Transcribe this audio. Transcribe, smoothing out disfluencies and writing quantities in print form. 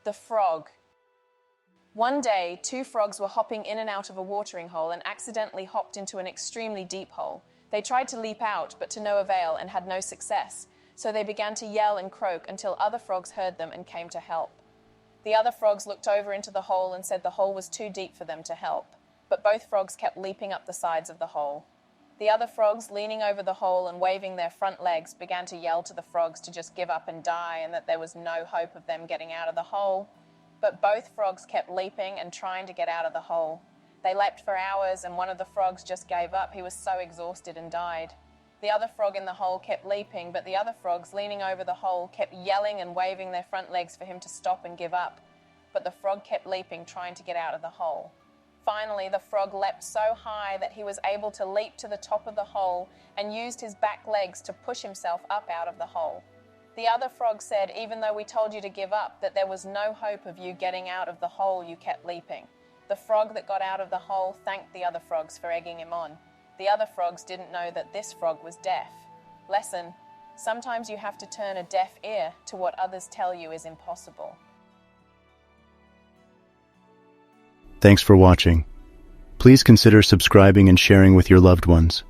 The frog. One day, two frogs were hopping in and out of a watering hole and accidentally hopped into an extremely deep hole. They tried to leap out, but to no avail, and had no success. So they began to yell and croak until other frogs heard them and came to help. The other frogs looked over into the hole and said the hole was too deep for them to help. But both frogs kept leaping up the sides of the hole. The other frogs, leaning over the hole and waving their front legs, began to yell to the frogs to just give up and die and that there was no hope of them getting out of the hole. But both frogs kept leaping and trying to get out of the hole. They leapt for hours and one of the frogs just gave up. He was so exhausted and died. The other frog in the hole kept leaping, but the other frogs, leaning over the hole, kept yelling and waving their front legs for him to stop and give up. But the frog kept leaping, trying to get out of the hole. Finally, the frog leapt so high that he was able to leap to the top of the hole and used his back legs to push himself up out of the hole. The other frog said, "Even though we told you to give up, that there was no hope of you getting out of the hole, you kept leaping." The frog that got out of the hole thanked the other frogs for egging him on. The other frogs didn't know that this frog was deaf. Lesson: sometimes you have to turn a deaf ear to what others tell you is impossible. Thanks for watching. Please consider subscribing and sharing with your loved ones.